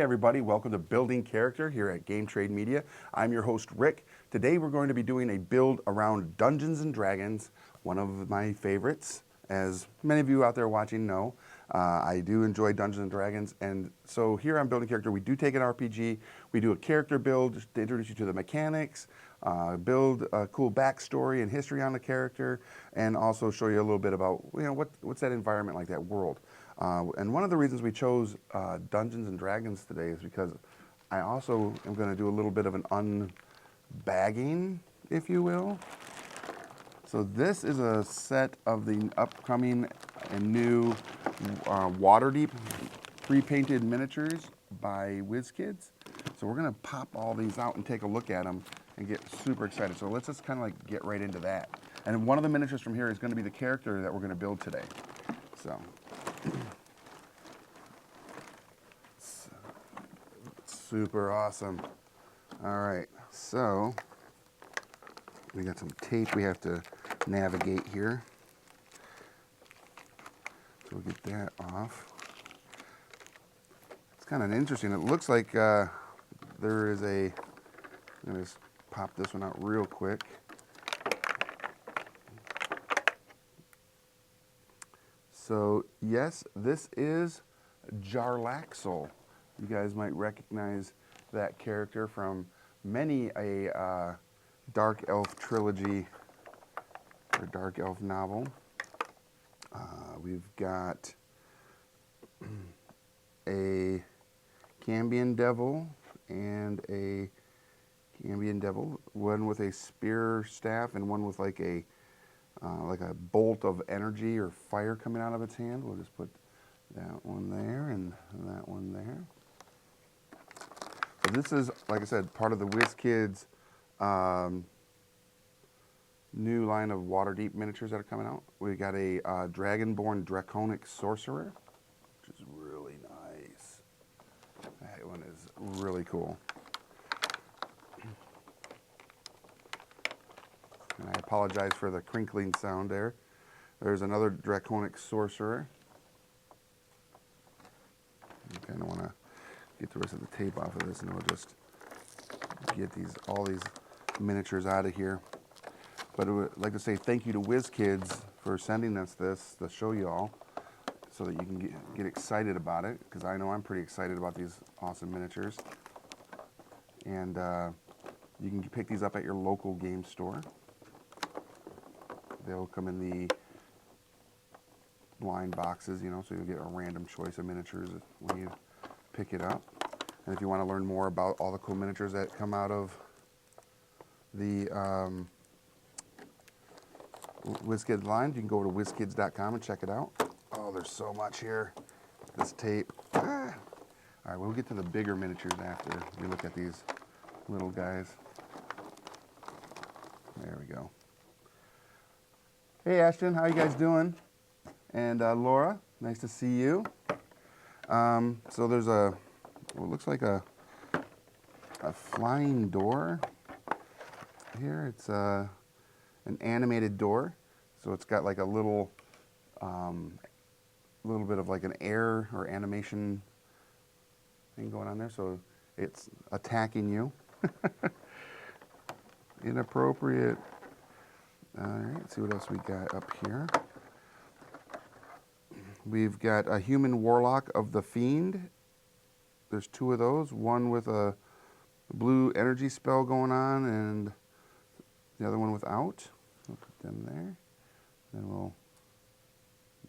everybody, welcome to Building Character here at Game Trade Media. I'm your host Rick. Today we're going to be doing a build around Dungeons and Dragons, one of my favorites, as many of you out there watching know. I do enjoy Dungeons and Dragons, and so here on Building Character we do take an RPG, we do a character build just to introduce you to the mechanics, build a cool backstory and history on the character, and also show you a little bit about what's that environment like, that world. And one of the reasons we chose Dungeons and Dragons today is because I also am going to do a little bit of an unbagging, if you will. So this is a set of the upcoming and new WaterDeep pre-painted miniatures by WizKids. So we're going to pop all these out and take a look at them and get super excited. So let's just kind of like get right into that. And one of the miniatures from here is going to be the character that we're going to build today. So super awesome. All right, so we got some tape we have to navigate here. So we'll get that off. It's kind of interesting. It looks like there is a, I'm gonna just pop this one out real quick. So yes, this is Jarlaxle. You guys might recognize that character from many a Dark Elf trilogy or Dark Elf novel. We've got a Cambion Devil and a Cambion Devil, one with a spear staff and one with like a bolt of energy or fire coming out of its hand. We'll just put that one there and that one there. So this is, like I said, part of the WizKids new line of WaterDeep miniatures that are coming out. We got a Dragonborn Draconic Sorcerer, which is really nice. That one is really cool. And I apologize for the crinkling sound there. There's another Draconic Sorcerer. I kind of want to get the rest of the tape off of this, and we'll just get all these miniatures out of here. But I would like to say thank you to WizKids for sending us this to show you all, so that you can get excited about it, because I know I'm pretty excited about these awesome miniatures. And you can pick these up at your local game store. They'll come in the blind boxes, so you'll get a random choice of miniatures when you pick it up. And if you want to learn more about all the cool miniatures that come out of the WizKids line, you can go to WizKids.com and check it out. Oh, there's so much here. This tape. All right, we'll get to the bigger miniatures after we look at these little guys. There we go. Hey, Ashton, how you guys doing? And Laura, nice to see you. So there's what looks like a flying door here. It's an animated door, so it's got like a little bit of like an air or animation thing going on there, so it's attacking you. Inappropriate. All right, let's see what else we got up here. We've got a human warlock of the fiend. There's two of those, one with a blue energy spell going on and the other one without. We'll put them there. Then we'll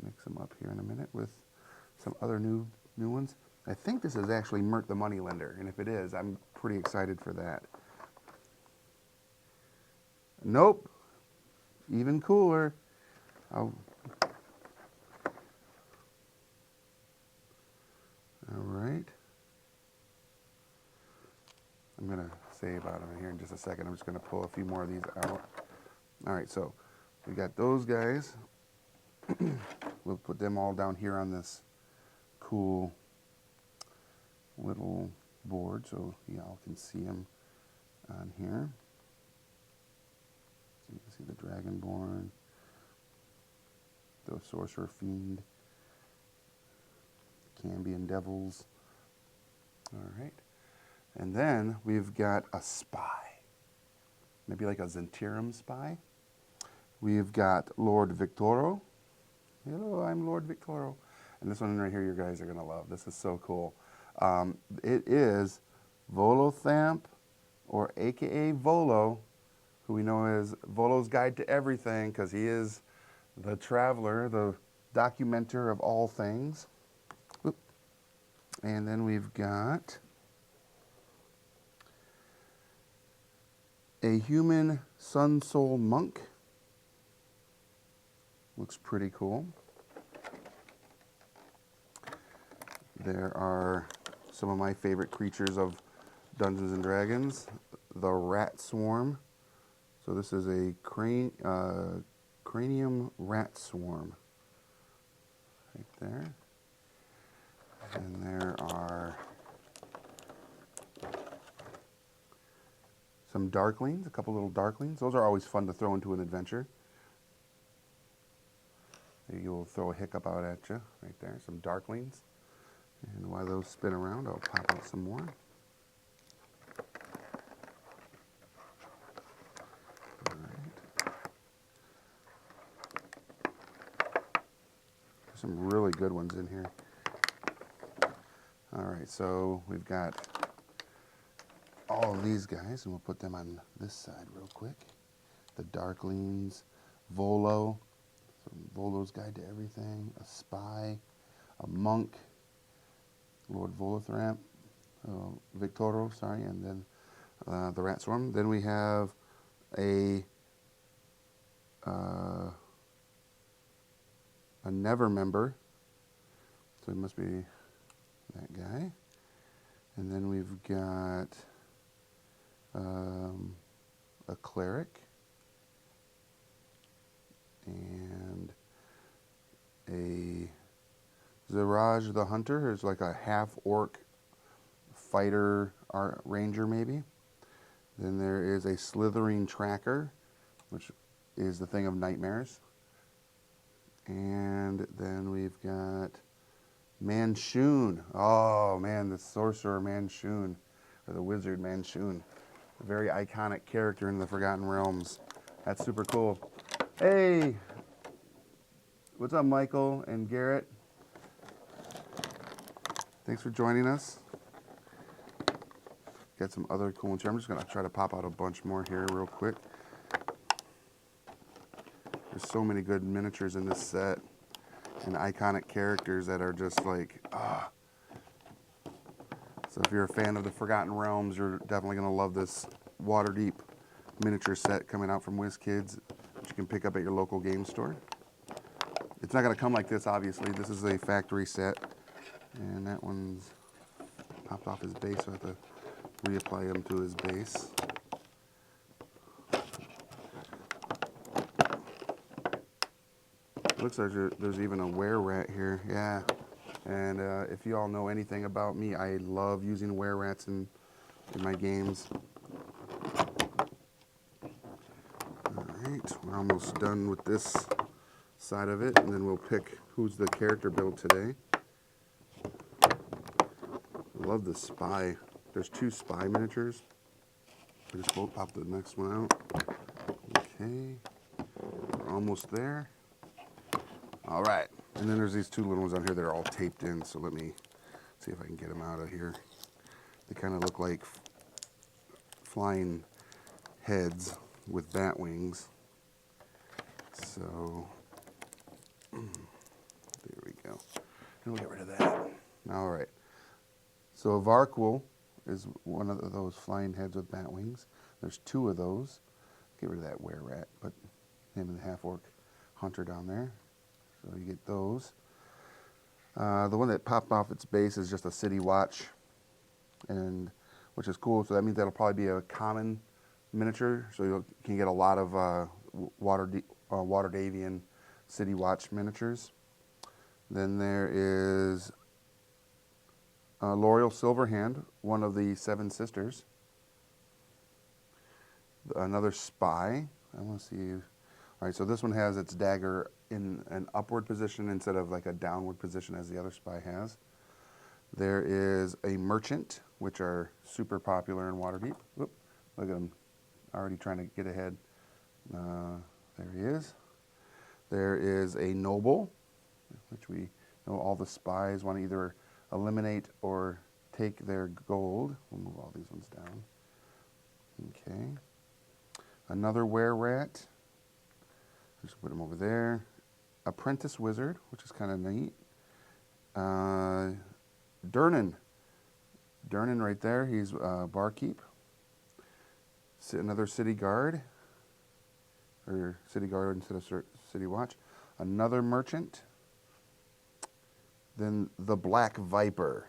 mix them up here in a minute with some other new ones. I think this is actually Mert the Moneylender, and if it is, I'm pretty excited for that. Nope. Even cooler. All right. I'm going to say about them here in just a second. I'm just going to pull a few more of these out. All right, so we got those guys. We'll put them all down here on this cool little board so y'all can see them on here. So you can see the Dragonborn, the Sorcerer Fiend, Cambion Devils, All right. And then we've got a spy. Maybe like a Zentirum spy. We've got Lord Victoro. Hello, I'm Lord Victoro. And this one right here you guys are going to love. This is so cool. It is Volothamp, or AKA Volo, who we know as Volo's Guide to Everything, because he is the traveler, the documenter of all things. Oop. And then we've got a human Sun Soul Monk. Looks pretty cool. There are some of my favorite creatures of Dungeons and Dragons. The Rat Swarm. So this is a cranium rat swarm. Right there. And there are some Darklings, a couple little Darklings. Those are always fun to throw into an adventure. You'll throw a hiccup out at you, right there. Some Darklings. And while those spin around, I'll pop out some more. All right. There's some really good ones in here. All right, so we've got all of these guys, and we'll put them on this side real quick. The Darklings, Volo, so Volo's Guide to Everything, a Spy, a Monk, Lord Volothamp, Victoro, sorry, and then the Rat Swarm. Then we have a Never Member, so it must be that guy. And then we've got a Cleric and a Ziraj the Hunter, who's like a half-orc fighter ranger maybe. Then there is a Slithering Tracker, which is the Thing of Nightmares. And then we've got Manshoon. Oh man, the sorcerer Manshoon, or the wizard Manshoon. A very iconic character in the Forgotten Realms. That's super cool. Hey! What's up, Michael and Garrett? Thanks for joining us. Got some other cool ones here. I'm just going to try to pop out a bunch more here real quick. There's so many good miniatures in this set and iconic characters that are just like, ah. So if you're a fan of the Forgotten Realms, you're definitely going to love this WaterDeep miniature set coming out from WizKids, which you can pick up at your local game store. It's not going to come like this, obviously. This is a factory set. And that one's popped off his base, so I have to reapply him to his base. Looks like there's even a were-rat here, yeah. And if you all know anything about me, I love using were-rats in my games. All right, we're almost done with this side of it, and then we'll pick who's the character build today. I love the spy. There's 2 spy miniatures. I just will pop the next one out. Okay, we're almost there. All right, and then there's these 2 little ones on here that are all taped in, so let me see if I can get them out of here. They kind of look like flying heads with bat wings. So, there we go. And we'll get rid of that. All right. So Varquil is one of those flying heads with bat wings. There's 2 of those. Get rid of that were-rat, put him and the half-orc hunter down there. So you get those. The one that popped off its base is just a City Watch, and which is cool. So that means that'll probably be a common miniature. So you can get a lot of WaterDavian City Watch miniatures. Then there is L'Oreal Silverhand, one of the 7 sisters. Another spy. I want to see. All right, so this one has its dagger in an upward position instead of like a downward position as the other spy has. There is a merchant, which are super popular in WaterDeep. Whoop, look at him, already trying to get ahead. There he is. There is a noble, which we know all the spies want to either eliminate or take their gold. We'll move all these ones down. Okay. Another were-rat. Just put him over there. Apprentice wizard, which is kind of neat. Durnan. Durnan right there. He's barkeep. Another city guard. Or city guard instead of city watch. Another merchant. Then the Black Viper.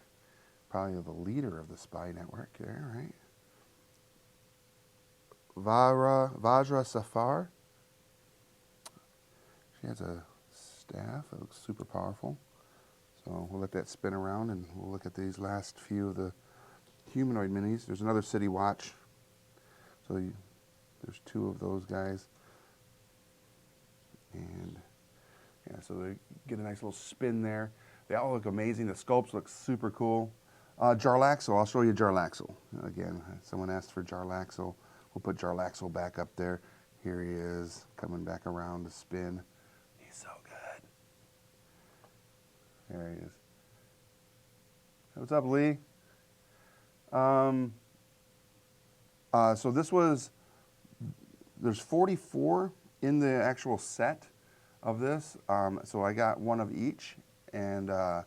Probably the leader of the spy network there, right? Vajra Safar. She has a staff that looks super powerful. So we'll let that spin around and we'll look at these last few of the humanoid minis. There's another city watch. So there's two of those guys. And yeah, so they get a nice little spin there. They all look amazing. The sculpts look super cool. Jarlaxle, I'll show you Jarlaxle. Again, someone asked for Jarlaxle. We'll put Jarlaxle back up there. Here he is, coming back around to spin. He's so good. There he is. What's up, Lee? So this was, there's 44 in the actual set of this. So I got one of each, and yeah,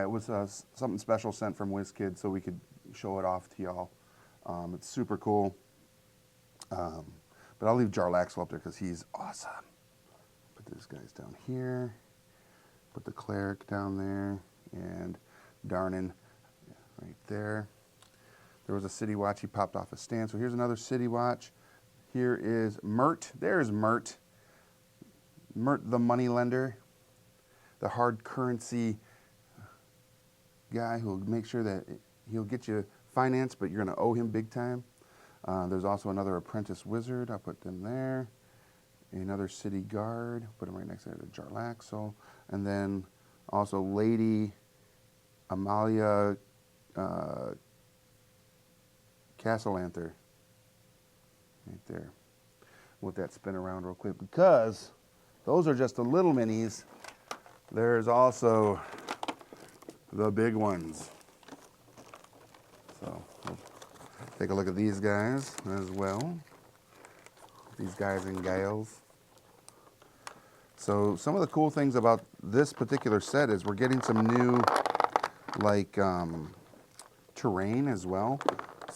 it was something special sent from WizKids so we could show it off to y'all. It's super cool. But I'll leave Jarlaxle up there because he's awesome. Put these guys down here. Put the cleric down there, and Darnan right there. There was a city watch. He popped off a stand. So here's another city watch. Here is Mert. There's Mert. Mert the money lender, the hard currency guy who'll make sure that he'll get you finance, but you're going to owe him big time. There's also another apprentice wizard. I'll put them there. Another city guard. Put him right next to Jarlaxle. And then also Lady Amalia Castlelanther. Right there. Let that spin around real quick because those are just the little minis. There's also the big ones. So we'll take a look at these guys as well. These guys and gals. So some of the cool things about this particular set is we're getting some new like terrain as well.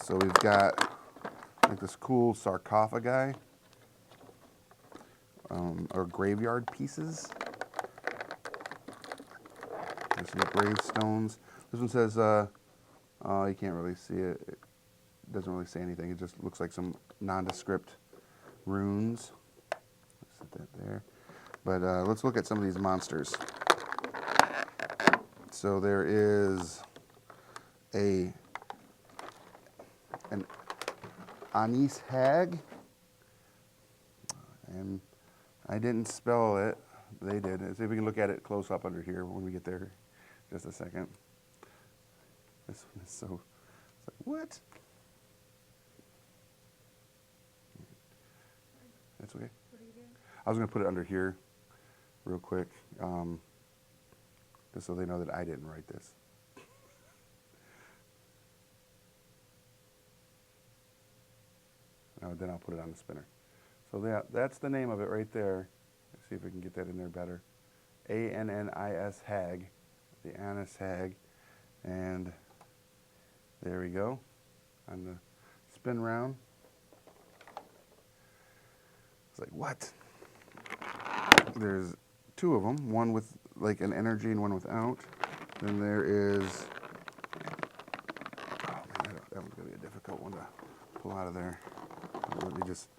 So we've got like this cool sarcophagi or graveyard pieces. There's some gravestones. This one says, oh, you can't really see it. It doesn't really say anything. It just looks like some nondescript runes. Let's set that there. But let's look at some of these monsters. So there is an anise hag, and I didn't spell it. They did. See if we can look at it close up under here when we get there. Just a second. This one is so. It's like what? That's okay. What are you doing? I was going to put it under here, real quick, just so they know that I didn't write this. Then I'll put it on the spinner. So that's the name of it right there. Let's see if we can get that in there better. A-N-N-I-S hag, the anise hag, and there we go on the spin round. It's like what? There's two of them, one with like an energy and one without. Then there is, oh man, that one's gonna be a difficult one to pull out of there. Let me just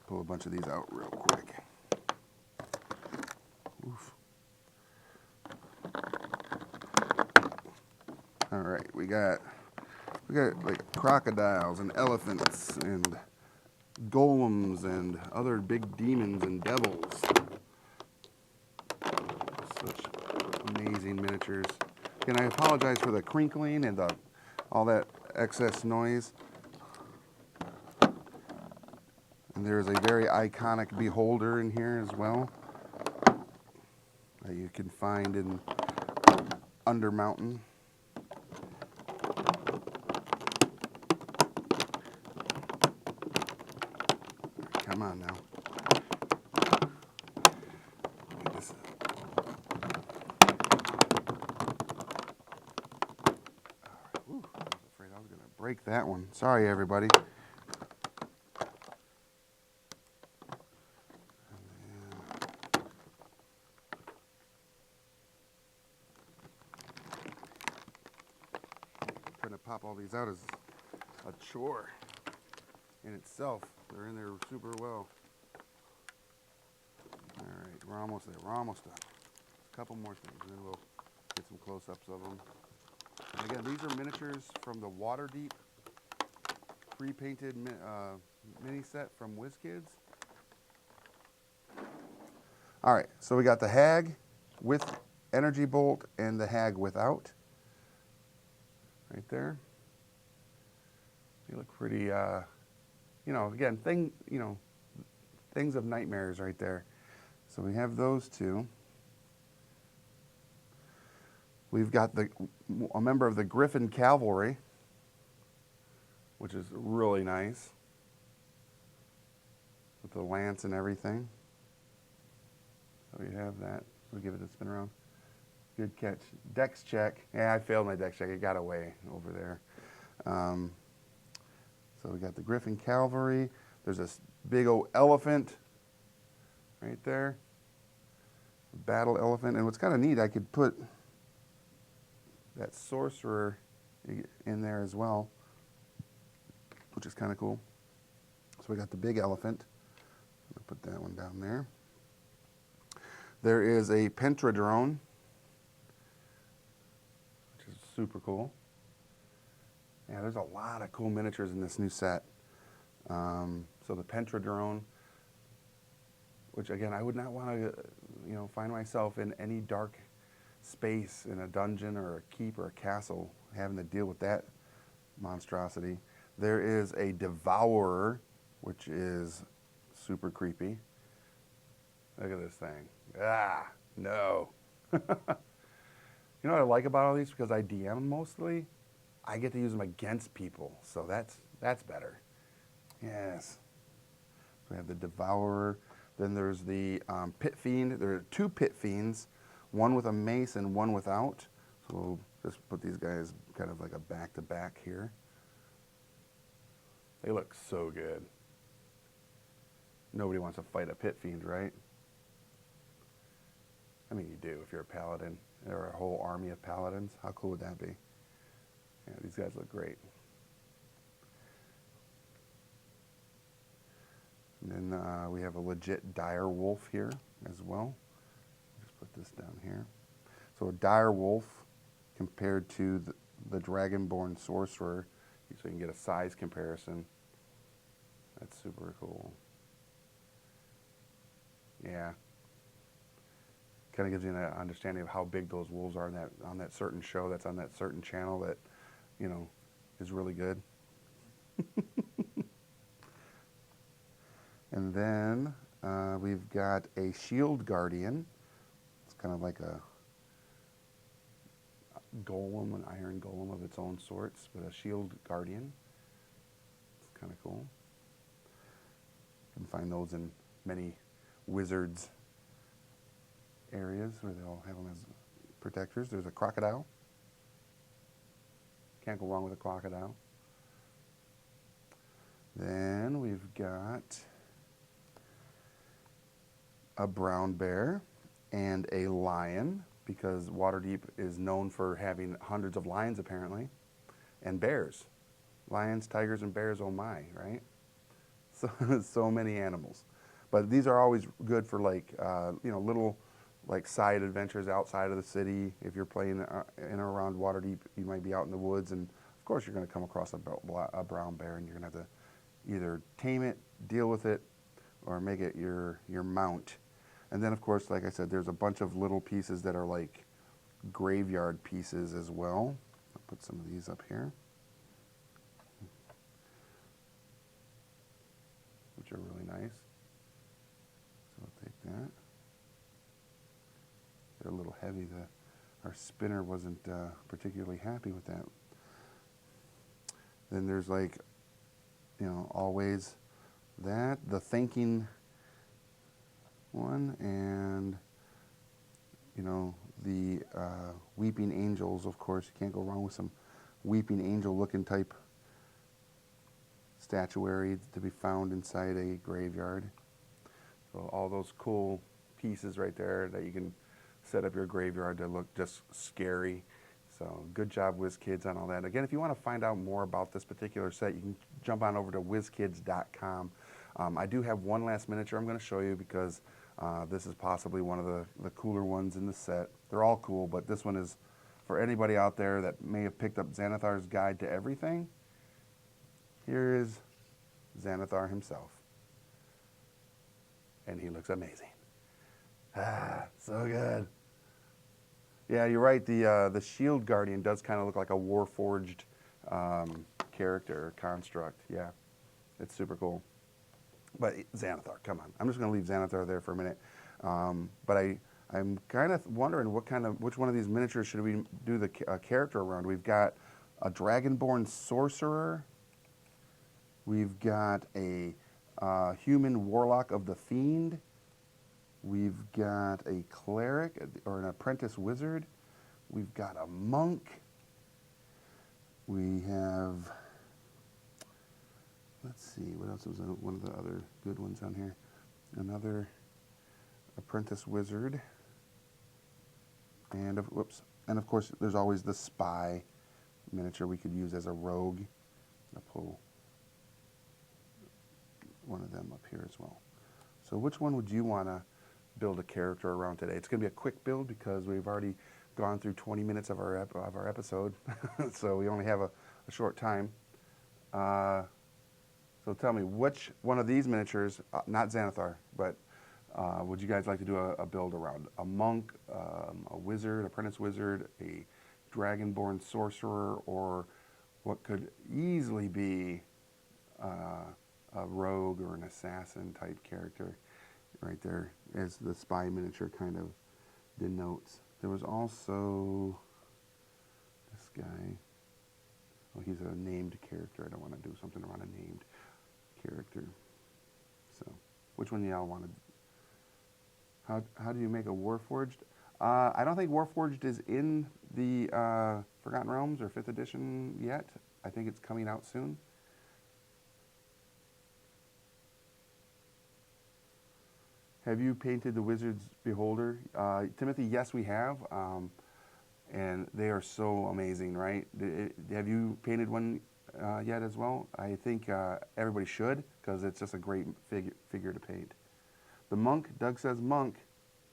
pull a bunch of these out real quick. Oof. All right, we got like crocodiles and elephants and golems and other big demons and devils. Such amazing miniatures. And I apologize for the crinkling and all that excess noise. And there's a very iconic beholder in here as well that you can find in Undermountain. Come on now. Ooh, I was afraid I was going to break that one. Sorry, everybody. Trying to pop all these out is a chore in itself. They're in there super well. All right, we're almost there. We're almost done. A couple more things, and then we'll get some close-ups of them. And again, these are miniatures from the WaterDeep pre-painted mini set from WizKids. All right, so we got the Hag with energy bolt and the Hag without. Right there. They look pretty, you know, again, things of nightmares right there. So we have those two. We've got a member of the Griffin Cavalry, which is really nice, with the lance and everything. So we have that. We'll give it a spin around. Good catch. Dex check. Yeah, I failed my dex check. It got away over there. So we got the Griffin Cavalry. There's this big old elephant right there. Battle elephant. And what's kind of neat, I could put that sorcerer in there as well, which is kind of cool. So we got the big elephant. I'll put that one down there. There is a Pentradrone, which is super cool. Yeah, there's a lot of cool miniatures in this new set. So the Pentradrone, which again, I would not want to, you know, find myself in any dark space in a dungeon or a keep or a castle having to deal with that monstrosity. There is a Devourer, which is super creepy. Look at this thing. Ah, no. You know what I like about all these? Because I DM mostly, I get to use them against people, so that's better. Yes. So we have the Devourer. Then there's the Pit Fiend. There are two Pit Fiends, one with a mace and one without. So we'll just put these guys kind of like a back-to-back here. They look so good. Nobody wants to fight a Pit Fiend, right? I mean, you do if you're a paladin or a whole army of paladins. How cool would that be? Yeah, these guys look great. And then we have a legit dire wolf here as well. Just put this down here. So a dire wolf compared to the dragonborn sorcerer, so you can get a size comparison. That's super cool. Yeah. Kind of gives you an understanding of how big those wolves are on that certain show that's on that certain channel that, you know, is really good. And then we've got a Shield Guardian. It's kind of like a golem, an iron golem of its own sorts, but a Shield Guardian. It's kind of cool. You can find those in many wizards areas where they all have them as protectors. There's a crocodile. Can't go wrong with a crocodile. Then we've got a brown bear and a lion, because WaterDeep is known for having hundreds of lions apparently, and bears. Lions, tigers, and bears, oh my, right? So, so many animals. But these are always good for like, you know, little like side adventures outside of the city. If you're playing in or around WaterDeep, you might be out in the woods, and of course you're going to come across a brown bear, and you're going to have to either tame it, deal with it, or make it your mount. And then, of course, like I said, there's a bunch of little pieces that are like graveyard pieces as well. I'll put some of these up here, which are really nice. So I'll take that. They're a little heavy. Our spinner wasn't particularly happy with that. Then there's like, you know, always that, the thinking one, and, you know, the weeping angels, of course. You can't go wrong with some weeping angel looking type statuary to be found inside a graveyard. So all those cool pieces right there that you can set up your graveyard to look just scary. So good job, WizKids, on all that. Again, if you want to find out more about this particular set, you can jump on over to WizKids.com. I do have one last miniature I'm going to show you because this is possibly one of the cooler ones in the set. They're all cool, but this one is for anybody out there that may have picked up Xanathar's Guide to Everything. Here is Xanathar himself. And he looks amazing. Ah, so good. Yeah, you're right. The Shield Guardian does kind of look like a Warforged character, construct. Yeah, it's super cool. But Xanathar, come on. I'm just going to leave Xanathar there for a minute. But I'm kind of wondering which one of these miniatures should we do the character around. We've got a Dragonborn Sorcerer. We've got a Human Warlock of the Fiend. We've got a Cleric or an Apprentice Wizard. We've got a Monk. We have, let's see, what else was one of the other good ones on here? Another Apprentice Wizard. And of course, there's always the Spy miniature we could use as a rogue. I'll pull one of them up here as well. So which one would you want to build a character around today? It's going to be a quick build because we've already gone through 20 minutes of our episode, so we only have a short time. So tell me, which one of these miniatures, not Xanathar, but would you guys like to do a build around? A Monk, a Wizard, Apprentice Wizard, a Dragonborn Sorcerer, or what could easily be a rogue or an assassin type character? Right there, as the Spy miniature kind of denotes. There was also this guy. Oh, he's a named character. I don't want to do something around a named character. So, which one do y'all want to? How do you make a Warforged? I don't think Warforged is in the Forgotten Realms or 5th edition yet. I think it's coming out soon. Have you painted the Wizard's Beholder? Timothy, yes, we have. And they are so amazing, right? Have you painted one yet as well? I think everybody should, because it's just a great figure to paint. The Monk, Doug says Monk.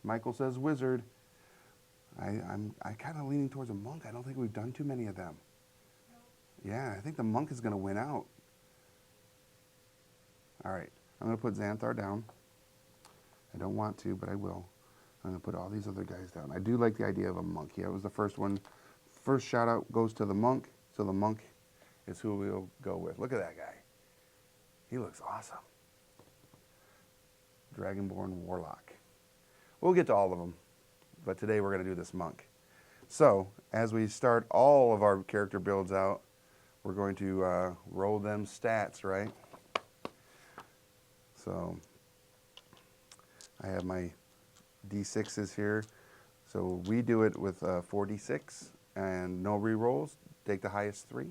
Michael says Wizard. I'm kind of leaning towards a Monk. I don't think we've done too many of them. Yeah, I think the Monk is going to win out. All right, I'm going to put Xanathar down. I don't want to, but I will. I'm going to put all these other guys down. I do like the idea of a Monk. Yeah, it was the first one. First shout out goes to the Monk. So the Monk is who we'll go with. Look at that guy. He looks awesome. Dragonborn Warlock. We'll get to all of them, but today we're going to do this Monk. So as we start all of our character builds out, we're going to roll them stats, right? So I have my D6s here. So we do it with 4d6 and no re-rolls. Take the highest 3,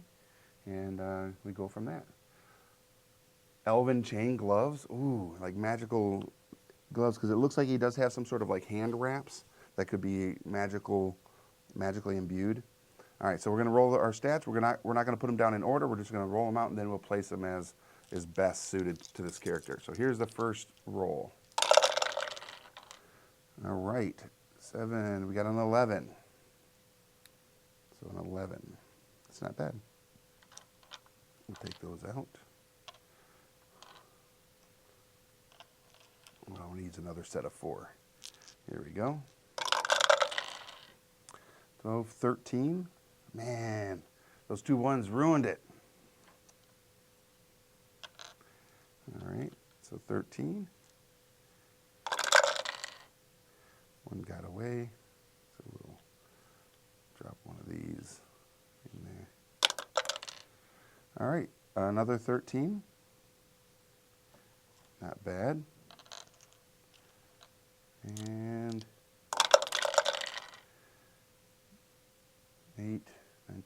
and we go from that. Elven chain gloves. Ooh, like magical gloves, because it looks like he does have some sort of like hand wraps that could be magically imbued. All right, so we're going to roll our stats. We're not going to put them down in order. We're just going to roll them out, and then we'll place them as is best suited to this character. So here's the first roll. All right, 7. We got an 11. So an 11. It's not bad. We'll take those out. Well, needs another set of 4. Here we go. 12, 13. Man, those 2 ones ruined it. All right, so 13. One got away, so we'll drop one of these in there. All right, another 13. Not bad. And 8, 9,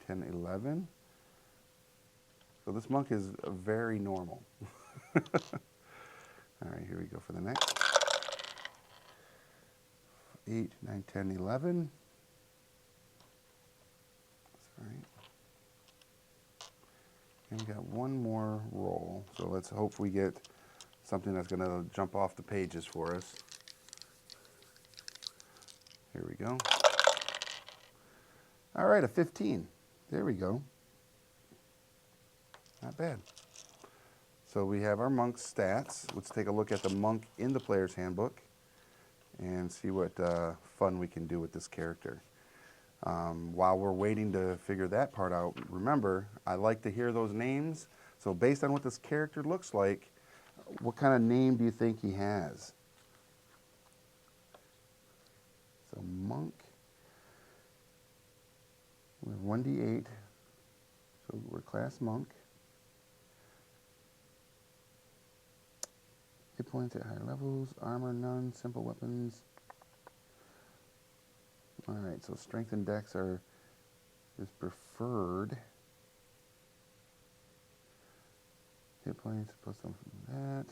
10, 11. So this monk is very normal. All right, here we go for the next. 8, 9, 10, 11. That's all right. And we got one more roll. So let's hope we get something that's going to jump off the pages for us. Here we go. All right, a 15. There we go. Not bad. So we have our monk stats. Let's take a look at the monk in the player's handbook and see what fun we can do with this character. While we're waiting to figure that part out, remember, I like to hear those names. So based on what this character looks like, what kind of name do you think he has? So monk, we're 1d8, so we're class monk. Hit points at higher levels, armor none, simple weapons. All right, so strength and dex is preferred. Hit points plus some from that.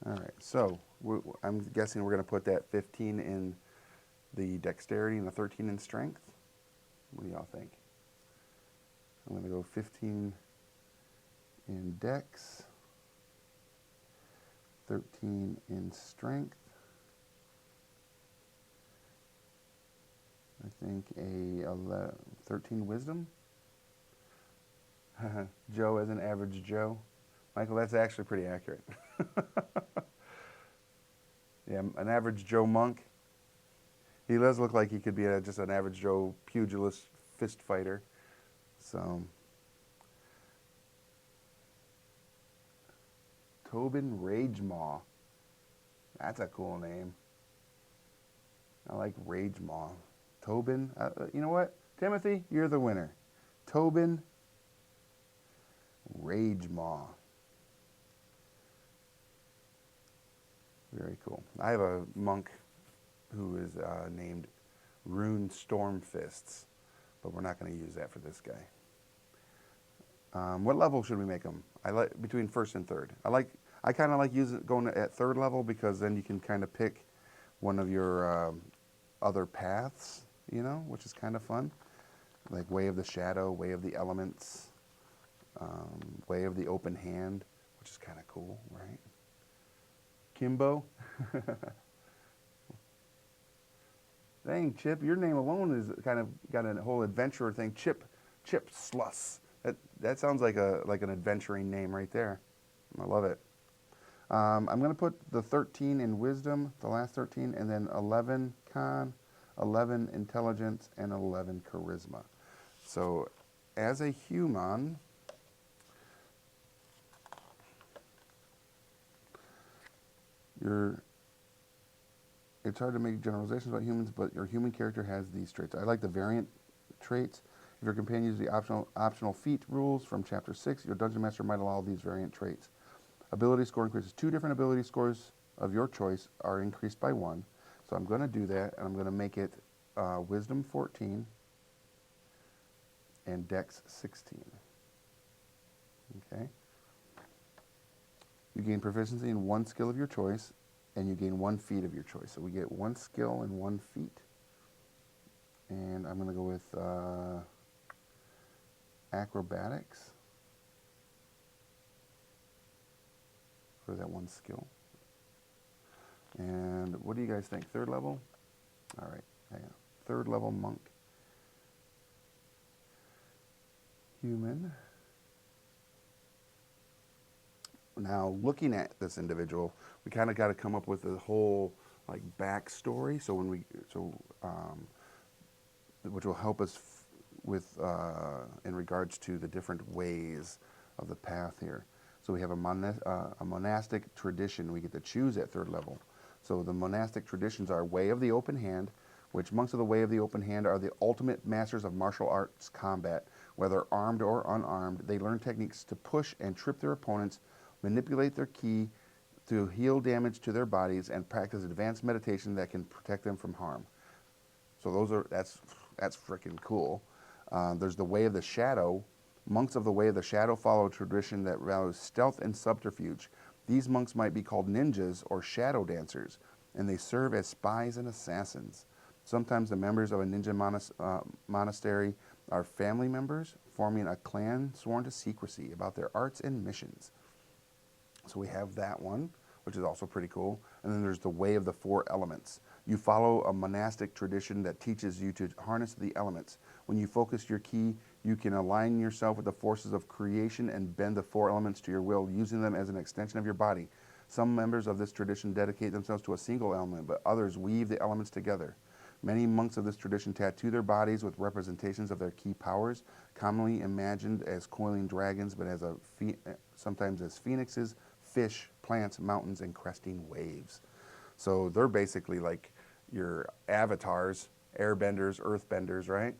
All right, so I'm guessing we're going to put that 15 in the dexterity and the 13 in strength. What do y'all think? I'm going to go 15 in dex, 13 in strength. I think a 13 wisdom. Joe as an average Joe. Michael, that's actually pretty accurate. Yeah, an average Joe monk. He does look like he could be just an average Joe pugilist fist fighter. So, Torbin Ragemaw. That's a cool name. I like Ragemaw. Torbin, you know what? Timothy, you're the winner. Torbin Ragemaw. Very cool. I have a monk who is named Rune Stormfists, but we're not going to use that for this guy. What level should we make him? I like between first and third. I kind of like going at third level because then you can kind of pick one of your other paths, you know, which is kind of fun, like Way of the Shadow, Way of the Elements, Way of the Open Hand, which is kind of cool, right? Kimbo. Dang, Chip, your name alone is kind of got a whole adventurer thing. Chip Sluss. That sounds like an adventuring name right there. I love it. I'm going to put the 13 in wisdom, the last 13, and then 11 con, 11 intelligence, and 11 charisma. So as a human, it's hard to make generalizations about humans, but your human character has these traits. I like the variant traits. If your companion uses the optional feat rules from Chapter 6, your Dungeon Master might allow these variant traits. Ability score increases. 2 different ability scores of your choice are increased by 1. So I'm going to do that, and I'm going to make it Wisdom 14 and Dex 16. Okay. You gain proficiency in 1 skill of your choice, and you gain 1 feat of your choice. So we get 1 skill and 1 feat. And I'm going to go with acrobatics for that 1 skill. And what do you guys think? 3rd level? All right, hang on. 3rd level monk. Human. Now, looking at this individual, we kind of got to come up with a whole like backstory. So which will help us with in regards to the different ways of the path here. So we have a monastic tradition we get to choose at third level. So the monastic traditions are Way of the Open Hand, which monks of the Way of the Open Hand are the ultimate masters of martial arts combat. Whether armed or unarmed, they learn techniques to push and trip their opponents, manipulate their ki to heal damage to their bodies, and practice advanced meditation that can protect them from harm. So that's freaking cool. There's the Way of the Shadow. Monks of the Way of the Shadow follow a tradition that values stealth and subterfuge. These monks might be called ninjas or shadow dancers, and they serve as spies and assassins. Sometimes the members of a ninja monastery are family members, forming a clan sworn to secrecy about their arts and missions. So we have that one, which is also pretty cool. And then there's the Way of the Four Elements. You follow a monastic tradition that teaches you to harness the elements. When you focus your ki, you can align yourself with the forces of creation and bend the four elements to your will, using them as an extension of your body. Some members of this tradition dedicate themselves to a single element, but others weave the elements together. Many monks of this tradition tattoo their bodies with representations of their ki powers, commonly imagined as coiling dragons, but sometimes as phoenixes, fish, plants, mountains, and cresting waves. So they're basically like your avatars, airbenders, earthbenders, right?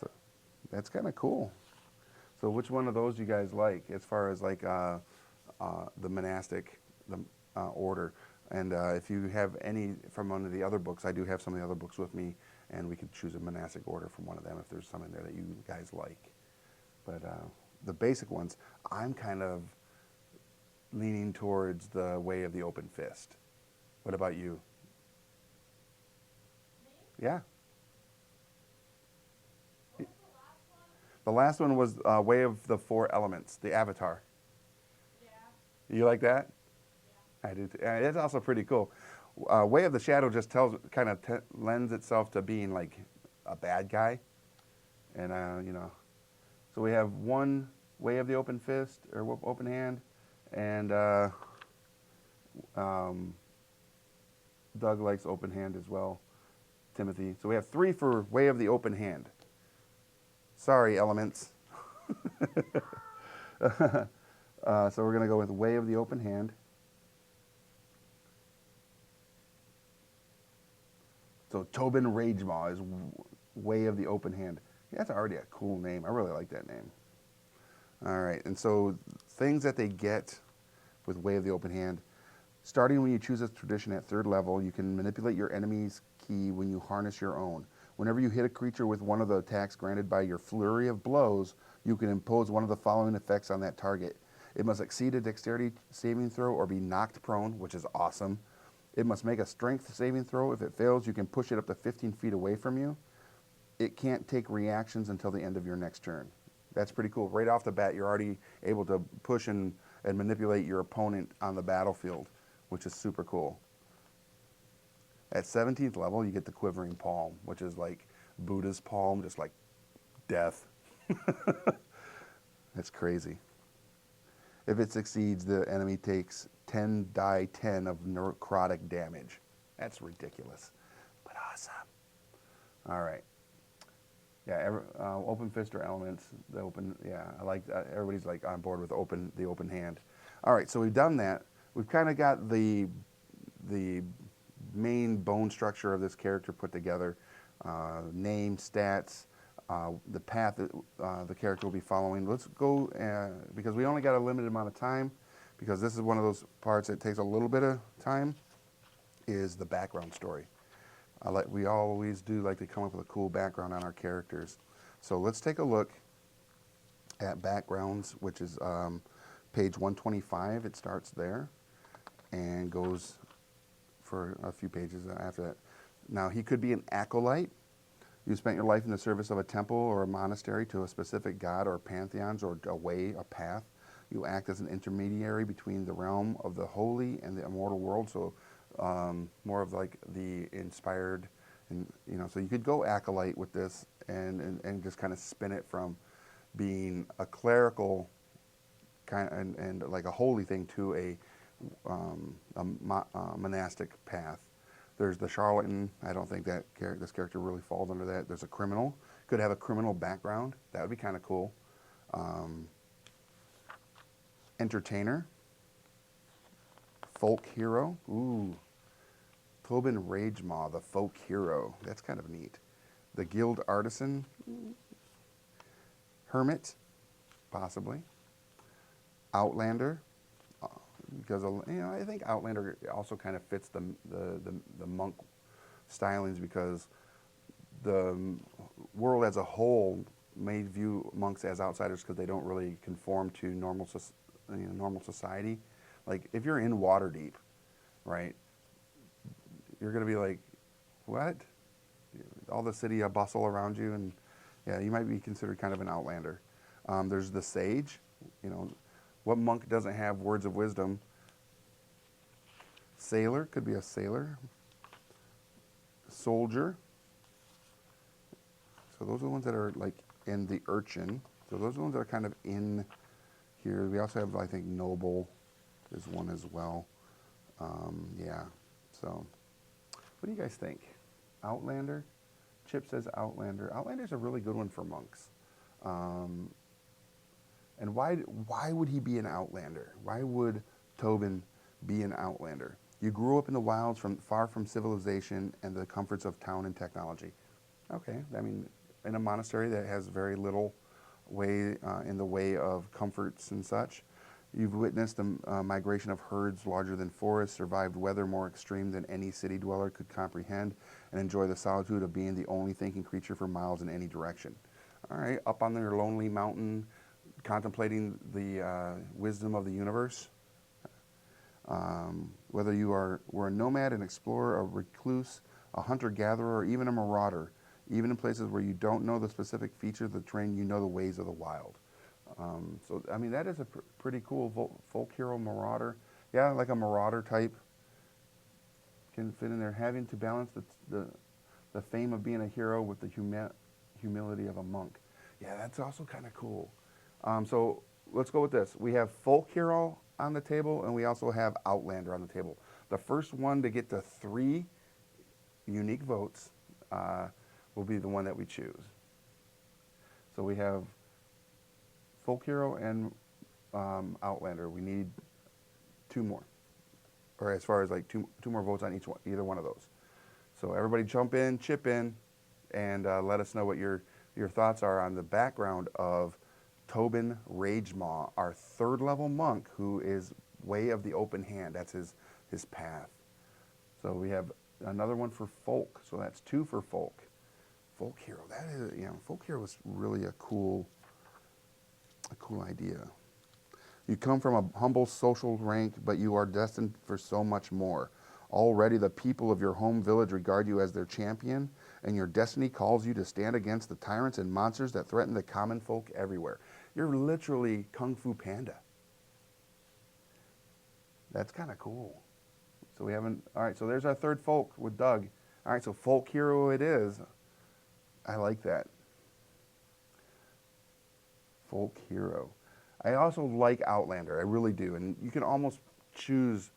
So that's kind of cool. So which one of those do you guys like as far as like the monastic order? And if you have any from one of the other books, I do have some of the other books with me, and we could choose a monastic order from one of them if there's some in there that you guys like. But the basic ones, I'm kind of leaning towards the Way of the Open Fist. What about you? Yeah. The last one was Way of the Four Elements, the Avatar. You like that? I do. It's also pretty cool. Way of the Shadow just lends itself to being like a bad guy, and so we have one Way of the Open Fist or Open Hand, and Doug likes Open Hand as well. Timothy. So we have 3 for Way of the Open Hand. Sorry, elements. So we're going to go with Way of the Open Hand. So Torbin Ragemaw is Way of the Open Hand. Yeah, that's already a cool name. I really like that name. All right, and so things that they get with Way of the Open Hand. Starting when you choose a tradition at third level, you can manipulate your enemy's ki when you harness your own. Whenever you hit a creature with one of the attacks granted by your flurry of blows, you can impose one of the following effects on that target. It must exceed a dexterity saving throw or be knocked prone, which is awesome. It must make a strength saving throw. If it fails, you can push it up to 15 feet away from you. It can't take reactions until the end of your next turn. That's pretty cool. Right off the bat, you're already able to push and manipulate your opponent on the battlefield, which is super cool. At 17th level, you get the Quivering Palm, which is like Buddha's palm, just like death. That's crazy. If it succeeds, the enemy takes 10 die 10 of necrotic damage. That's ridiculous, but awesome. All right. Yeah, Open Fist or Elements. I like that. Everybody's like on board with the open hand. All right, so we've done that. We've kind of got the main bone structure of this character put together. Name, stats, the path that the character will be following. Let's go, because we only got a limited amount of time, because this is one of those parts that takes a little bit of time, is the background story. We always do like to come up with a cool background on our characters. So let's take a look at backgrounds, which is page 125. It starts there and goes for a few pages after that. Now, he could be an acolyte. You spent your life in the service of a temple or a monastery to a specific god or pantheons or a path. You act as an intermediary between the realm of the holy and the immortal world. So more of like the inspired, and so you could go acolyte with this and just kind of spin it from being a clerical kind and like a holy thing to a monastic path. There's the charlatan. I don't think that this character really falls under that. There's a criminal. Could have a criminal background. That would be kind of cool. Entertainer. Folk hero. Ooh. Torbin Ragemaw, the folk hero. That's kind of neat. The guild artisan. Hermit. Possibly. Outlander. Because I think Outlander also kind of fits the monk stylings, because the world as a whole may view monks as outsiders because they don't really conform to normal society. Like if you're in Waterdeep, right, you're going to be like, what? All the city bustle around you, and yeah, you might be considered kind of an outlander. There's the sage. What monk doesn't have words of wisdom? Sailor, could be a sailor. Soldier. So those are the ones that are like in the urchin. So those are the ones that are kind of in here. We also have, I think, noble is one as well. Yeah. So what do you guys think? Outlander? Chip says Outlander. Outlander's a really good one for monks. And why would he be an outlander? Why would Torbin be an outlander? You grew up in the wilds, far from civilization and the comforts of town and technology. Okay, I mean, in a monastery that has very little in the way of comforts and such. You've witnessed the migration of herds larger than forests, survived weather more extreme than any city dweller could comprehend, and enjoy the solitude of being the only thinking creature for miles in any direction. All right, up on your lonely mountain, contemplating the wisdom of the universe. Whether you were a nomad, an explorer, a recluse, a hunter-gatherer, or even a marauder, even in places where you don't know the specific features of the terrain, you know the ways of the wild. So, I mean, that is a pretty cool folk hero marauder. Yeah, like a marauder type can fit in there, having to balance the fame of being a hero with the humility of a monk. Yeah, that's also kind of cool. So let's go with this. We have folk hero on the table, and we also have outlander on the table. The first one to get to 3 unique votes will be the one that we choose. So we have folk hero and outlander. We need 2 more, or as far as like two more votes on either one of those. So everybody jump in, chip in, and let us know what your thoughts are on the background of Torbin Ragemaw, our 3rd level monk, who is way of the open hand. That's his path. So we have another one for folk. So that's 2 for folk. Folk hero. That is, folk hero is really a cool idea. You come from a humble social rank, but you are destined for so much more. Already the people of your home village regard you as their champion, and your destiny calls you to stand against the tyrants and monsters that threaten the common folk everywhere. You're literally Kung Fu Panda. That's kind of cool. So we haven't, all right, so there's our 3rd folk with Doug. All right, so folk hero it is. I like that. Folk hero. I also like Outlander, I really do. And you can almost choose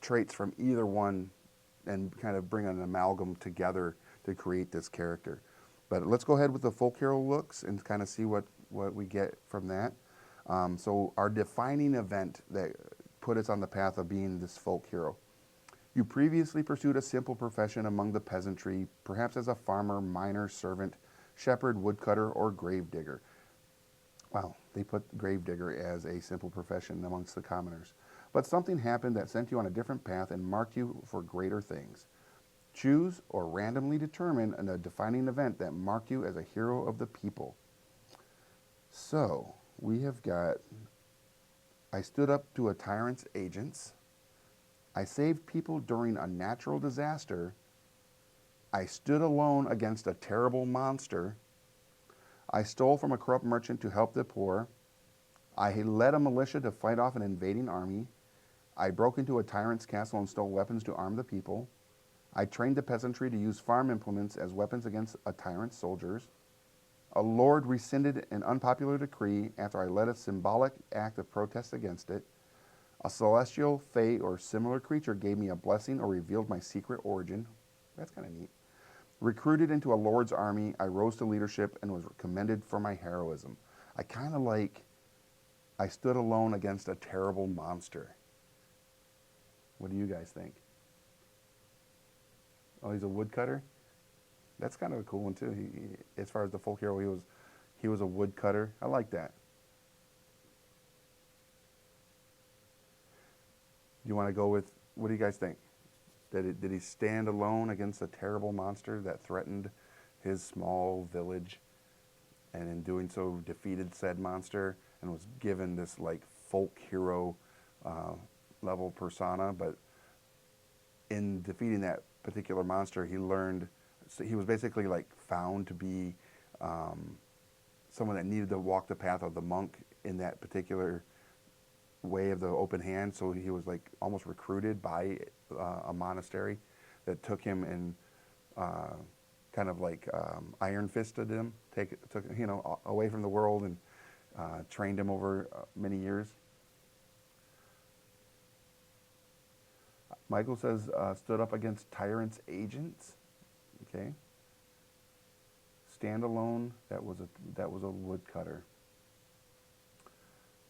traits from either one and kind of bring an amalgam together to create this character. But let's go ahead with the folk hero looks and kind of see what we get from that. So our defining event that put us on the path of being this folk hero. You previously pursued a simple profession among the peasantry, perhaps as a farmer, miner, servant, shepherd, woodcutter, or gravedigger. Wow, they put gravedigger as a simple profession amongst the commoners. But something happened that sent you on a different path and marked you for greater things. Choose or randomly determine a defining event that marked you as a hero of the people. So, we have got, I stood up to a tyrant's agents. I saved people during a natural disaster. I stood alone against a terrible monster. I stole from a corrupt merchant to help the poor. I led a militia to fight off an invading army. I broke into a tyrant's castle and stole weapons to arm the people. I trained the peasantry to use farm implements as weapons against a tyrant's soldiers. A lord rescinded an unpopular decree after I led a symbolic act of protest against it. A celestial, fey, or similar creature gave me a blessing or revealed my secret origin. That's kind of neat. Recruited into a lord's army, I rose to leadership and was commended for my heroism. I kind of like, I stood alone against a terrible monster. What do you guys think? Oh, he's a woodcutter? That's kind of a cool one too. As far as the folk hero, he was a woodcutter. I like that. Do you want to go with, what do you guys think? Did he stand alone against a terrible monster that threatened his small village, and in doing so defeated said monster and was given this like folk hero uh, level persona? But in defeating that particular monster, he learned, so he was basically like found to be someone that needed to walk the path of the monk in that particular way of the open hand. So he was like almost recruited by a monastery that took him and kind of like iron fisted him, took away from the world, and trained him over many years. Michael says stood up against tyrants' agents. Okay. Standalone. That was a woodcutter.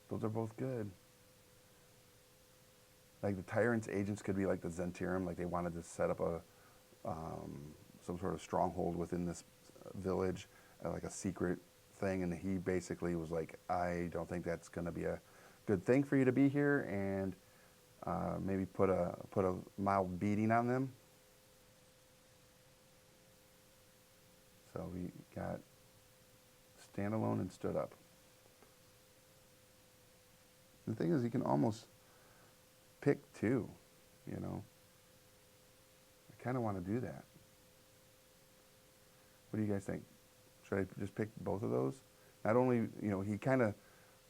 Those are both good. Like the tyrants' agents could be like the Zentirum, like they wanted to set up a some sort of stronghold within this village, like a secret thing, and he basically was like, I don't think that's going to be a good thing for you to be here, and maybe put a mild beating on them. So we got standalone and stood up. The thing is, you can almost pick two, I kind of want to do that. What do you guys think? Should I just pick both of those? Not only, he kind of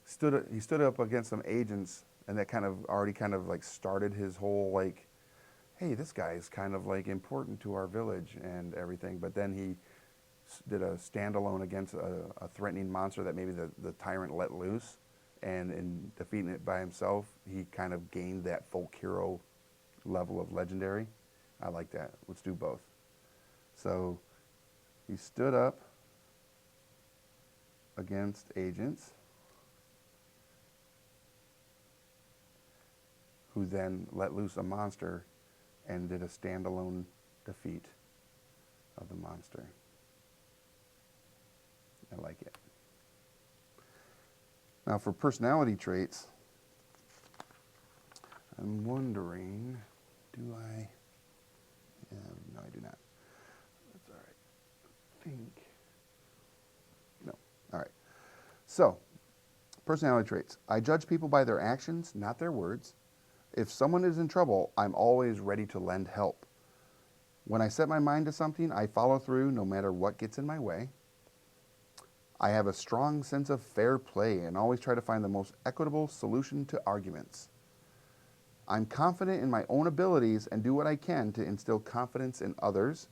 stood up against some agents, and that kind of already kind of like started his whole like, hey, this guy is kind of like important to our village and everything. But then he did a standalone against a threatening monster that maybe the tyrant let loose. And in defeating it by himself, he kind of gained that folk hero level of legendary. I like that. Let's do both. So he stood up against agents, who then let loose a monster and did a standalone defeat of the monster. I like it. Now for personality traits, I'm wondering, do I? No, I do not. That's all right. I think. No. All right. So, personality traits. I judge people by their actions, not their words. If someone is in trouble, I'm always ready to lend help. When I set my mind to something, I follow through no matter what gets in my way. I have a strong sense of fair play and always try to find the most equitable solution to arguments. I'm confident in my own abilities and do what I can to instill confidence in others.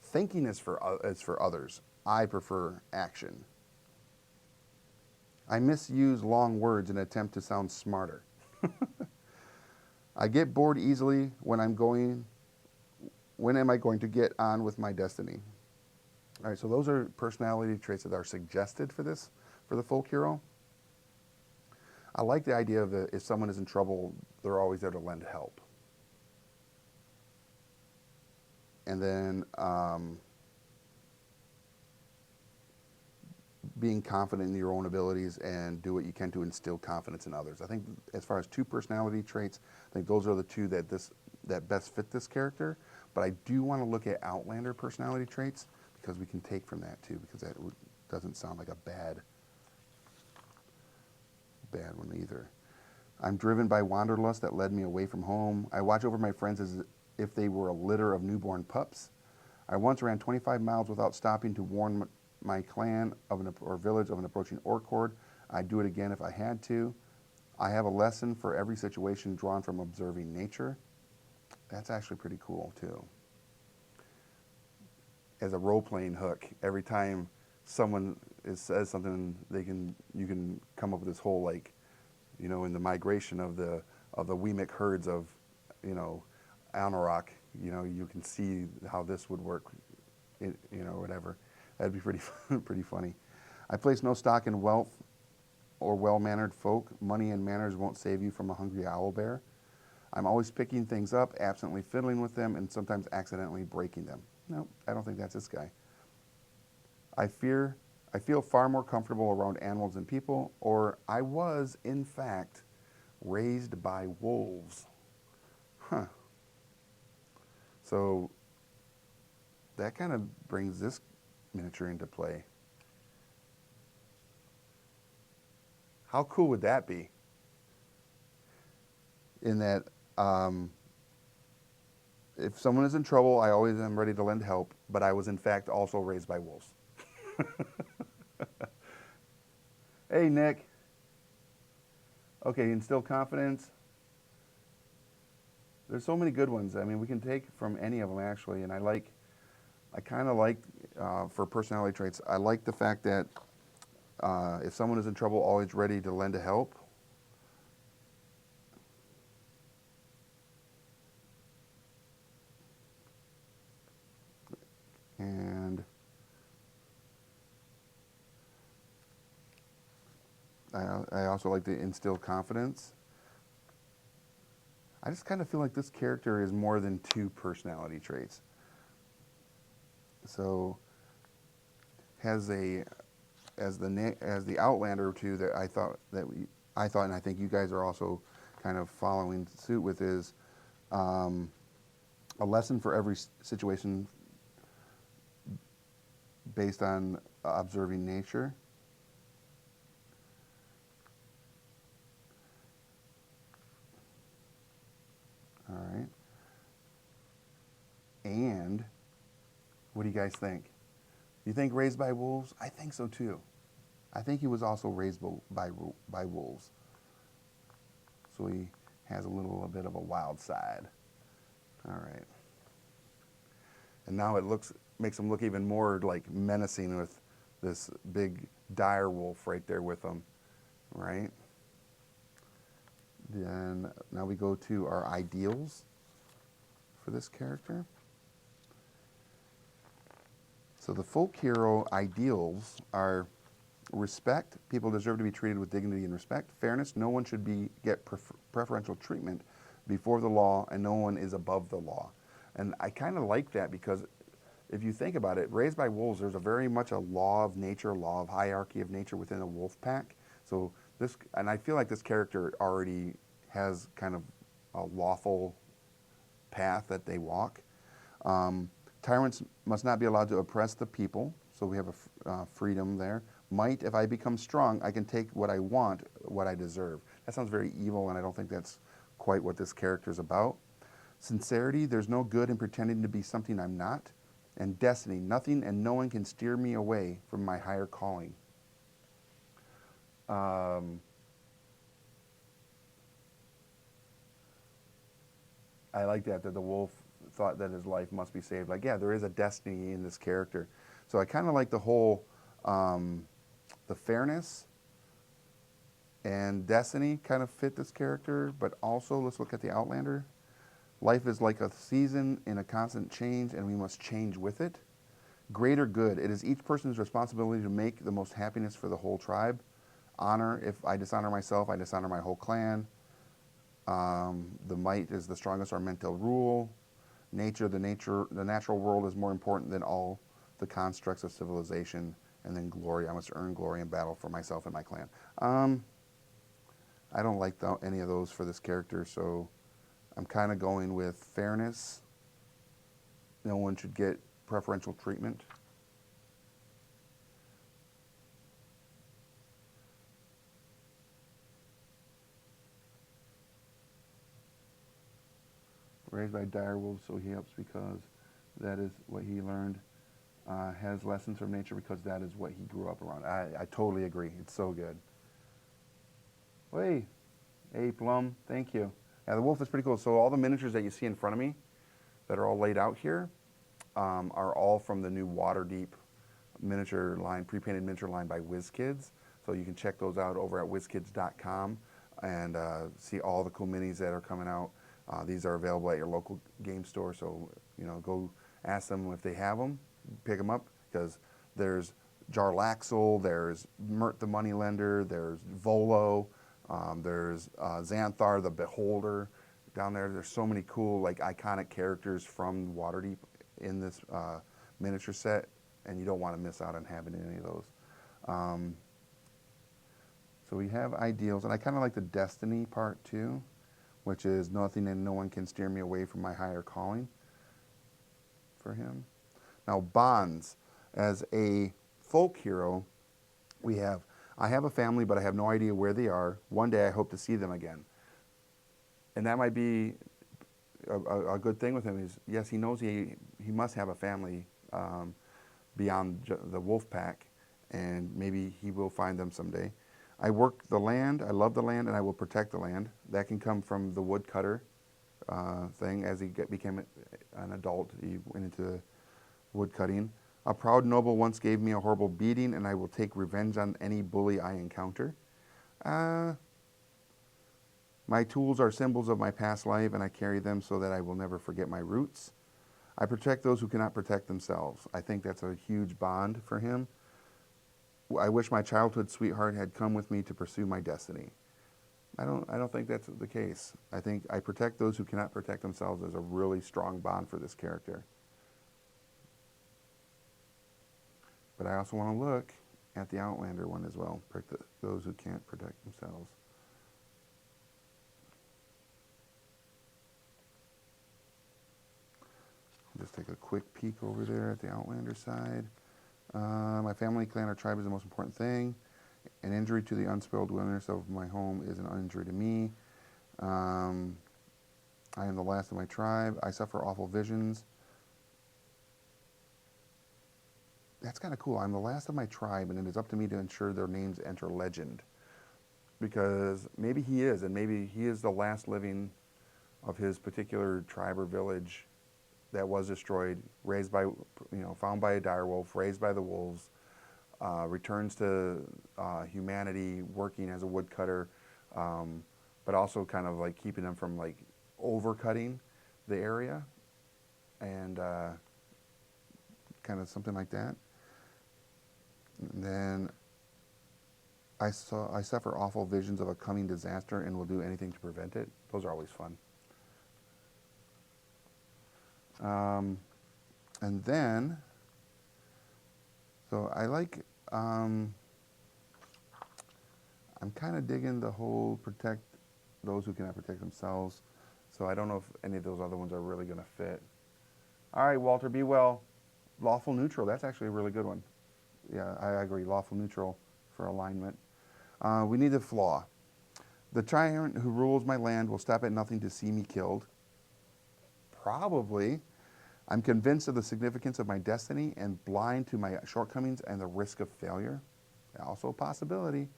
Thinking is for others. I prefer action. I misuse long words in an attempt to sound smarter. I get bored easily when am I going to get on with my destiny? All right, so those are personality traits that are suggested for the folk hero. I like the idea of if someone is in trouble, they're always there to lend help. And then being confident in your own abilities and do what you can to instill confidence in others. I think as far as two personality traits, I think those are the two that best fit this character. But I do want to look at Outlander personality traits, because we can take from that too, because that doesn't sound like a bad one either. I'm driven by wanderlust that led me away from home. I watch over my friends as if they were a litter of newborn pups. I once ran 25 miles without stopping to warn my clan or village of an approaching orc horde. I'd do it again if I had to. I have a lesson for every situation drawn from observing nature. That's actually pretty cool too. As a role-playing hook, every time someone says something, you can come up with this whole in the migration of the Weemic herds of, Anorak, you know, you can see how this would work, you know, whatever. That'd be pretty, pretty funny. I place no stock in wealth or well-mannered folk. Money and manners won't save you from a hungry owl bear. I'm always picking things up, absently fiddling with them, and sometimes accidentally breaking them. No, I don't think that's this guy. I feel far more comfortable around animals than people, or I was, in fact, raised by wolves. Huh. So that kind of brings this miniature into play. How cool would that be? In that, if someone is in trouble, I always am ready to lend help, but I was in fact also raised by wolves. Hey, Nick. Okay, instill confidence. There's so many good ones. I mean, we can take from any of them actually, and I kind of like, for personality traits, I like the fact that if someone is in trouble, always ready to lend a help. And I also like to instill confidence. I just kind of feel like this character is more than 2 personality traits. So has the Outlander too that I thought, and I think you guys are also kind of following suit with, is a lesson for every situation based on observing nature. All right. And what do you guys think? You think raised by wolves? I think so too. I think he was also raised by wolves. So he has a bit of a wild side. All right. And now it makes him look even more like menacing with this big dire wolf right there with him, right? Then now we go to our ideals for this character. So the folk hero ideals are respect. People deserve to be treated with dignity and respect. Fairness. No one should get preferential treatment before the law, and no one is above the law. And I kind of like that because if you think about it, raised by wolves, there's very much a law of nature, law of hierarchy of nature within a wolf pack. So and I feel like this character already has kind of a lawful path that they walk. Tyrants must not be allowed to oppress the people, so we have a freedom there. Might, if I become strong, I can take what I want, what I deserve. That sounds very evil, and I don't think that's quite what this character is about. Sincerity, there's no good in pretending to be something I'm not. And destiny, nothing and no one can steer me away from my higher calling. I like that the wolf thought that his life must be saved. Like, yeah, there is a destiny in this character. So I kind of like the whole, the fairness and destiny kind of fit this character, but also let's look at the Outlander. Life is like a season in a constant change, and we must change with it. Greater good. It is each person's responsibility to make the most happiness for the whole tribe. Honor. If I dishonor myself, I dishonor my whole clan. The might is the strongest or meant to rule. Nature, the natural world is more important than all the constructs of civilization. And then glory. I must earn glory in battle for myself and my clan. I don't like any of those for this character, so I'm kind of going with fairness. No one should get preferential treatment. Raised by dire wolves, so he helps because that is what he learned. Has lessons from nature because that is what he grew up around. I totally agree. It's so good. Hey, Plum, thank you. Yeah, the wolf is pretty cool. So all the miniatures that you see in front of me that are all laid out here are all from the new WaterDeep miniature line, pre-painted miniature line by WizKids. So you can check those out over at WizKids.com and see all the cool minis that are coming out. These are available at your local game store, so go ask them if they have them, pick them up, because there's Jarlaxle, there's Mert the Moneylender, there's Volo, there's Xanthar the Beholder down there. There's so many cool, like, iconic characters from WaterDeep in this miniature set, and you don't want to miss out on having any of those. So we have ideals, and I kind of like the destiny part too, which is nothing and no one can steer me away from my higher calling for him. Now, bonds. As a folk hero, I have a family, but I have no idea where they are. One day I hope to see them again. And that might be a good thing with him. Is yes, he knows he must have a family beyond the wolf pack, and maybe he will find them someday. I work the land, I love the land, and I will protect the land. That can come from the woodcutter thing. As he became an adult, he went into woodcutting. A proud noble once gave me a horrible beating, and I will take revenge on any bully I encounter. My tools are symbols of my past life, and I carry them so that I will never forget my roots. I protect those who cannot protect themselves. I think that's a huge bond for him. I wish my childhood sweetheart had come with me to pursue my destiny. I don't think that's the case. I think I protect those who cannot protect themselves as a really strong bond for this character. But I also want to look at the Outlander one as well. Protect those who can't protect themselves. I'll just take a quick peek over there at the Outlander side. My family, clan, or tribe is the most important thing. An injury to the unspoiled wilderness of my home is an injury to me. I am the last of my tribe. I suffer awful visions. That's kind of cool. I'm the last of my tribe, and it is up to me to ensure their names enter legend. Because maybe he is, and maybe he is the last living of his particular tribe or village that was destroyed, raised by, found by a direwolf, raised by the wolves, returns to humanity, working as a woodcutter, but also kind of like keeping them from like overcutting the area, and kind of something like that. And then I suffer awful visions of a coming disaster and will do anything to prevent it. Those are always fun. And then, so I like, I'm kind of digging the whole protect those who cannot protect themselves. So I don't know if any of those other ones are really going to fit. All right, Walter, be well. Lawful neutral, that's actually a really good one. Yeah, I agree, lawful neutral for alignment. We need a flaw. The tyrant who rules my land will stop at nothing to see me killed. Probably. I'm convinced of the significance of my destiny and blind to my shortcomings and the risk of failure. Also a possibility.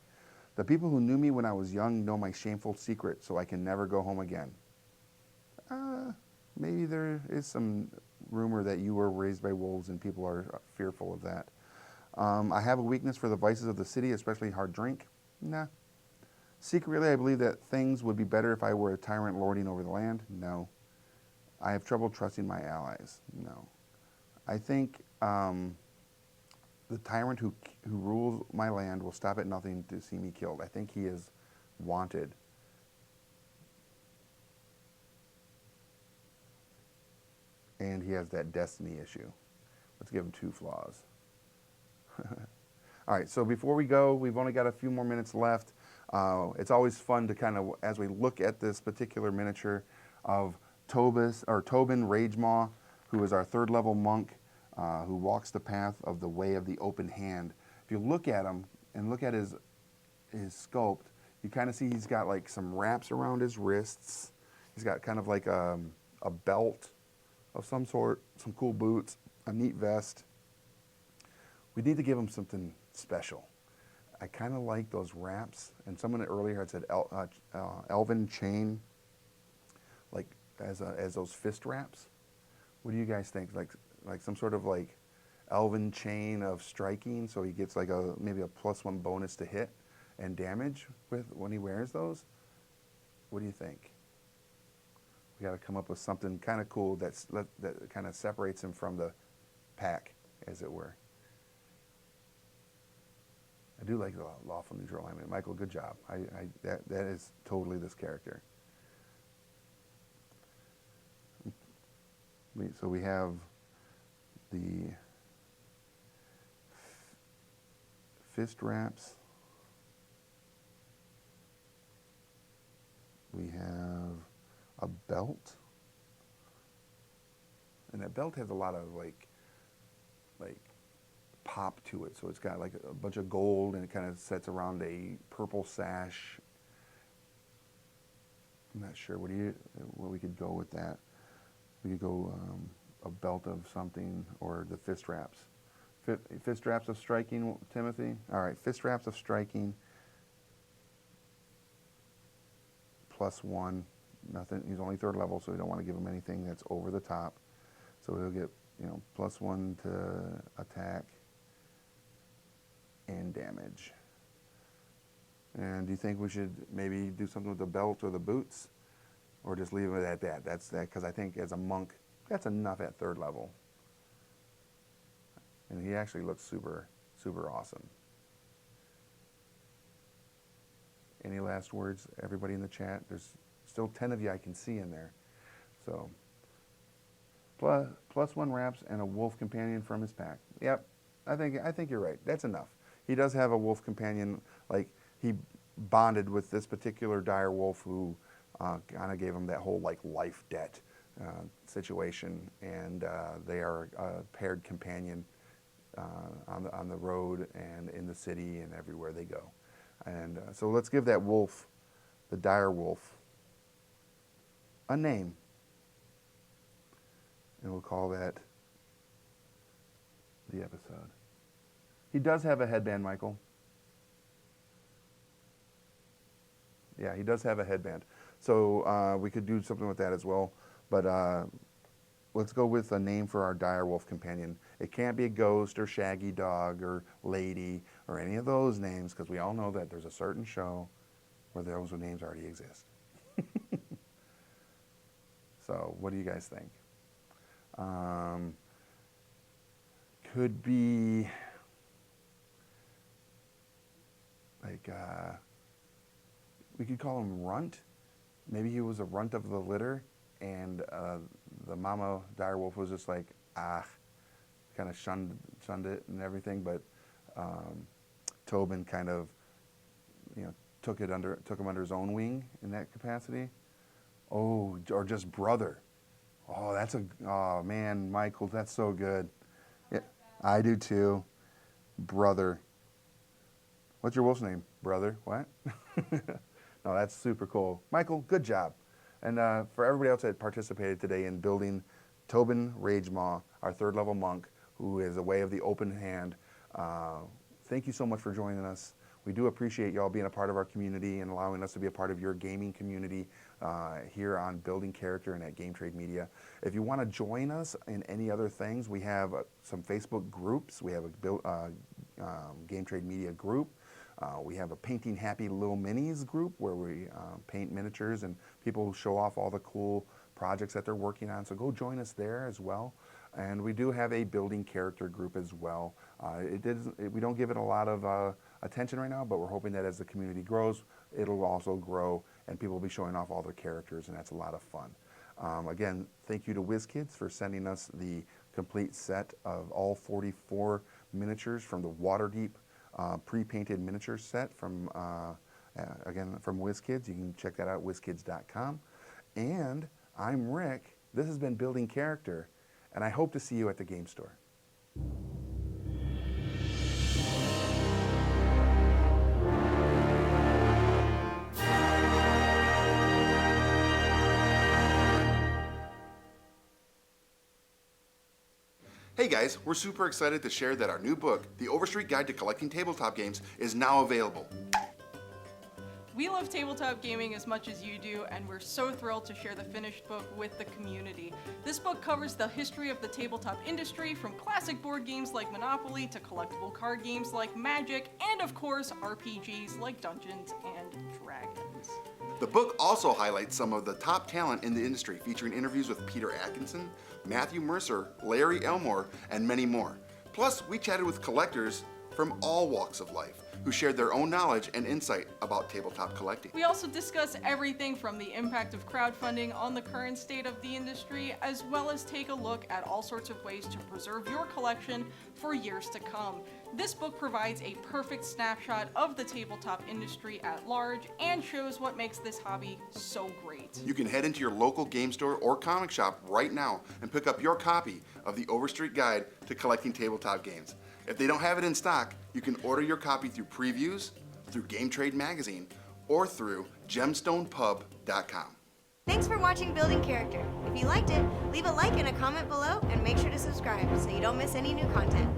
The people who knew me when I was young know my shameful secret, so I can never go home again. Maybe there is some rumor that you were raised by wolves and people are fearful of that. I have a weakness for the vices of the city, especially hard drink. Nah. Secretly, I believe that things would be better if I were a tyrant lording over the land. No. I have trouble trusting my allies. No. I think the tyrant who rules my land will stop at nothing to see me killed. I think he is wanted. And he has that destiny issue. Let's give him 2 flaws. All right, so before we go, we've only got a few more minutes left. It's always fun to kind of, as we look at this particular miniature of Torbin Ragemaw, who is our 3rd level monk, who walks the path of the way of the open hand. If you look at him and look at his sculpt, you kind of see he's got like some wraps around his wrists. He's got kind of like a belt of some sort, some cool boots, a neat vest. We need to give him something special. I kind of like those wraps, and someone earlier had said elven chain, like as those fist wraps. What do you guys think? Like some sort of like elven chain of striking, so he gets like maybe a +1 bonus to hit and damage with when he wears those. What do you think? We got to come up with something kind of cool that kind of separates him from the pack, as it were. I do like the lawful neutral alignment. Michael, good job. That is totally this character. So we have the fist wraps. We have a belt. And that belt has a lot of like pop to it. So it's got like a bunch of gold and it kind of sets around a purple sash. I'm not sure what we could go with that. We could go a belt of something, or the fist wraps. Fist wraps of striking, Timothy? All right, fist wraps of striking. +1, nothing. He's only 3rd level, so we don't want to give him anything that's over the top. So he'll get, +1 to attack and damage. And do you think we should maybe do something with the belt or the boots, or just leave it at that? That's that, because I think as a monk, that's enough at 3rd level. And he actually looks super, super awesome. Any last words, everybody in the chat? There's still 10 of you I can see in there. So, +1 wraps and a wolf companion from his pack. Yep, I think you're right. That's enough. He does have a wolf companion. Like, he bonded with this particular dire wolf who kind of gave him that whole like life debt situation, and they are a paired companion on the road and in the city and everywhere they go. And so let's give that wolf, the dire wolf, a name, and we'll call that the episode. He does have a headband, Michael. Yeah, he does have a headband. So we could do something with that as well. But let's go with a name for our dire wolf companion. It can't be a ghost or shaggy dog or lady or any of those names, because we all know that there's a certain show where those names already exist. So what do you guys think? Could be like, we could call him Runt. Maybe he was a runt of the litter, and the mama direwolf was just like, kind of shunned it and everything. But Torbin kind of, took him under his own wing in that capacity. Oh, or just brother. Oh, man, Michael, that's so good. Yeah, I do too. Brother. What's your wolf's name? Brother. What? No, that's super cool. Michael, good job. And for everybody else that participated today in building Torbin Ragemaw, our 3rd level monk, who is a way of the open hand, thank you so much for joining us. We do appreciate y'all being a part of our community and allowing us to be a part of your gaming community here on Building Character and at Game Trade Media. If you want to join us in any other things, we have some Facebook groups. We have a Game Trade Media group. We have a Painting Happy Little Minis group where we paint miniatures and people show off all the cool projects that they're working on. So go join us there as well. And we do have a Building Character group as well. We don't give it a lot of attention right now, but we're hoping that as the community grows, it'll also grow and people will be showing off all their characters, and that's a lot of fun. Again, thank you to WizKids for sending us the complete set of all 44 miniatures from the WaterDeep pre-painted miniature set from, again, from WizKids. You can check that out at WizKids.com. And I'm Rick. This has been Building Character, and I hope to see you at the game store. Hey guys, we're super excited to share that our new book, The Overstreet Guide to Collecting Tabletop Games, is now available. We love tabletop gaming as much as you do, and we're so thrilled to share the finished book with the community. This book covers the history of the tabletop industry, from classic board games like Monopoly to collectible card games like Magic, and of course RPGs like Dungeons and Dragons. The book also highlights some of the top talent in the industry, featuring interviews with Peter Atkinson, Matthew Mercer, Larry Elmore, and many more. Plus, we chatted with collectors from all walks of life who shared their own knowledge and insight about tabletop collecting. We also discuss everything from the impact of crowdfunding on the current state of the industry, as well as take a look at all sorts of ways to preserve your collection for years to come. This book provides a perfect snapshot of the tabletop industry at large and shows what makes this hobby so great. You can head into your local game store or comic shop right now and pick up your copy of the Overstreet Guide to Collecting Tabletop Games. If they don't have it in stock, you can order your copy through previews, through Game Trade Magazine, or through gemstonepub.com. Thanks for watching Building Character. If you liked it, leave a like and a comment below, and make sure to subscribe so you don't miss any new content.